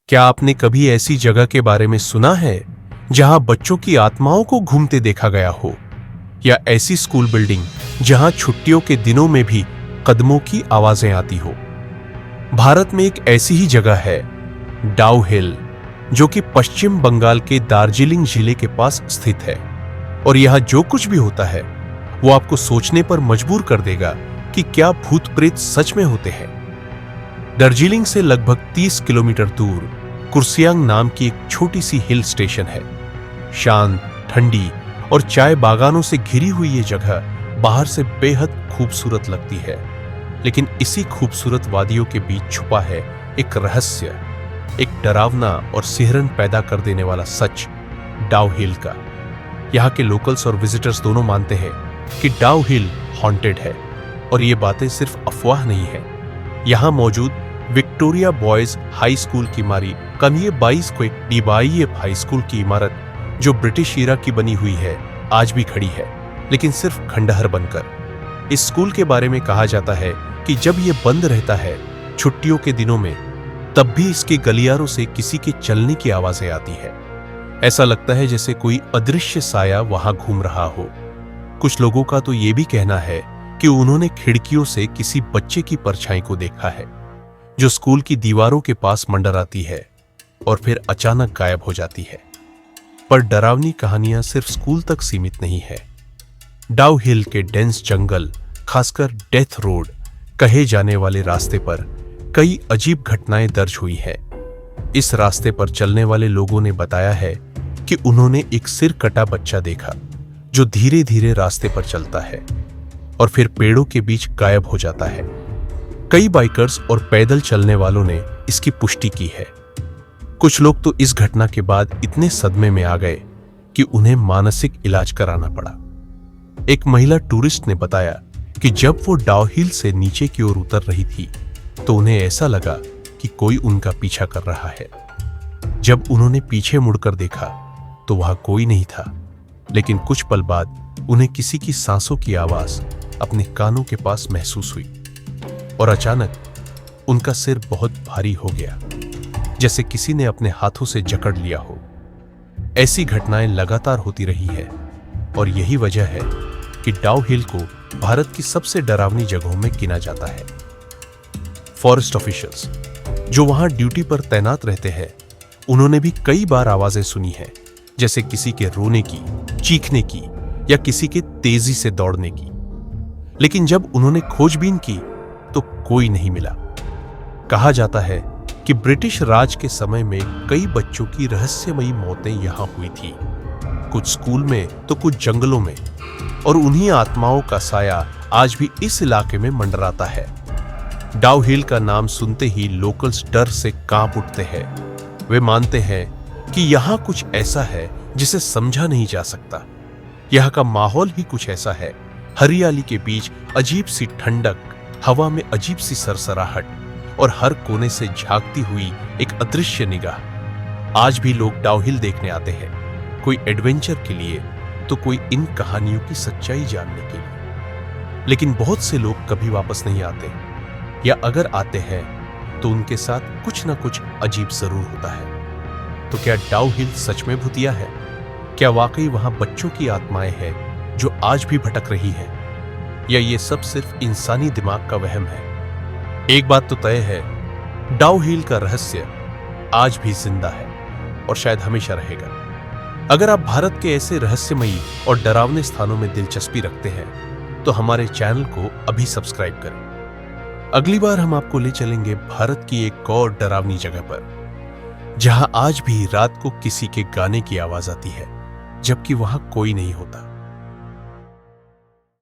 क्या आपने कभी ऐसी जगह के बारे में सुना है जहां बच्चों की आत्माओं को घूमते देखा गया हो, या ऐसी स्कूल बिल्डिंग जहां छुट्टियों के दिनों में भी कदमों की आवाजें आती हो? भारत में एक ऐसी ही जगह है, डाउ हिल, जो कि पश्चिम बंगाल के दार्जिलिंग जिले के पास स्थित है। और यहां जो कुछ भी होता है वो आपको सोचने पर मजबूर कर देगा कि क्या भूत प्रेत सच में होते हैं। दार्जिलिंग से लगभग 30 किलोमीटर दूर कुर्सियांग नाम की एक छोटी सी हिल स्टेशन है। शांत, ठंडी और चाय बागानों से घिरी हुई ये जगह बाहर से बेहद खूबसूरत लगती है, लेकिन इसी खूबसूरत वादियों के बीच छुपा है एक रहस्य, एक डरावना और सिहरन पैदा कर देने वाला सच, डाउ हिल का। यहाँ के लोकल्स और विजिटर्स दोनों मानते हैं कि डाउ हिल हॉन्टेड है, और ये बातें सिर्फ अफवाह नहीं है। यहाँ मौजूद विक्टोरिया बॉयज हाई स्कूल की मारी कनिये 22 को एक डीवाईएफ हाई स्कूल की इमारत, जो ब्रिटिश ईरा की बनी हुई है, आज भी खड़ी है, लेकिन सिर्फ खंडहर बनकर। इस स्कूल के बारे में कहा जाता है कि जब ये बंद रहता है छुट्टियों के दिनों में, तब भी इसके गलियारों से किसी के चलने की आवाजें आती है। ऐसा लगता है जैसे कोई अदृश्य साया वहां घूम रहा हो। कुछ लोगों का तो ये भी कहना है कि उन्होंने खिड़कियों से किसी बच्चे की परछाई को देखा है, जो स्कूल की दीवारों के पास मंडराती है और फिर अचानक गायब हो जाती है। पर डरावनी कहानियां सिर्फ स्कूल तक सीमित नहीं है। डाउ हिल के डेंस जंगल, खासकर डेथ रोड कहे जाने वाले रास्ते पर कई अजीब घटनाएं दर्ज हुई है। इस रास्ते पर चलने वाले लोगों ने बताया है कि उन्होंने एक सिर कटा बच्चा देखा, जो धीरे धीरे रास्ते पर चलता है और फिर पेड़ों के बीच गायब हो जाता है। कई बाइकर्स और पैदल चलने वालों ने इसकी पुष्टि की है। कुछ लोग तो इस घटना के बाद इतने सदमे में आ गए कि उन्हें मानसिक इलाज कराना पड़ा। एक महिला टूरिस्ट ने बताया कि जब वो डाउ हिल से नीचे की ओर उतर रही थी तो उन्हें ऐसा लगा कि कोई उनका पीछा कर रहा है। जब उन्होंने पीछे मुड़कर देखा तो वहां कोई नहीं था, लेकिन कुछ पल बाद उन्हें किसी की सांसों की आवाज अपने कानों के पास महसूस हुई, और अचानक उनका सिर बहुत भारी हो गया, जैसे किसी ने अपने हाथों से जकड़ लिया हो। ऐसी घटनाएं लगातार होती रही है, और यही वजह है कि डाउ हिल को भारत की सबसे डरावनी जगहों में गिना जाता है। फॉरेस्ट ऑफिशियल्स जो वहां ड्यूटी पर तैनात रहते हैं, उन्होंने भी कई बार आवाजें सुनी हैं, जैसे किसी के रोने की, चीखने की या किसी के तेजी से दौड़ने की। लेकिन जब उन्होंने खोजबीन की तो कोई नहीं मिला। कहा जाता है कि ब्रिटिश राज के समय में कई बच्चों की रहस्यमयी मौतें यहां हुई थी, कुछ स्कूल में तो कुछ जंगलों में, और उन्हीं आत्माओं का साया आज भी इस इलाके में मंडराता है। डाउ हिल का नाम सुनते ही लोकल्स डर से कांप उठते हैं। वे मानते हैं कि यहां कुछ ऐसा है जिसे समझा नहीं जा सकता। यहां का माहौल ही कुछ ऐसा है, हरियाली के बीच अजीब सी ठंडक, हवा में अजीब सी सरसराहट, और हर कोने से झांकती हुई एक अदृश्य निगाह। आज भी लोग डाउ हिल देखने आते हैं, कोई एडवेंचर के लिए तो कोई इन कहानियों की सच्चाई जानने के लिए। लेकिन बहुत से लोग कभी वापस नहीं आते, या अगर आते हैं तो उनके साथ कुछ ना कुछ अजीब जरूर होता है। तो क्या डाउ हिल सच में भूतिया है? क्या वाकई वहां बच्चों की आत्माएं हैं जो आज भी भटक रही हैं? या ये सब सिर्फ इंसानी दिमाग का वहम है? एक बात तो तय है, डाउ हिल का रहस्य आज भी जिंदा है और शायद हमेशा रहेगा। अगर आप भारत के ऐसे रहस्यमयी और डरावने स्थानों में दिलचस्पी रखते हैं तो हमारे चैनल को अभी सब्सक्राइब करें। अगली बार हम आपको ले चलेंगे भारत की एक और डरावनी जगह पर, जहां आज भी रात को किसी के गाने की आवाज आती है, जबकि वहां कोई नहीं होता।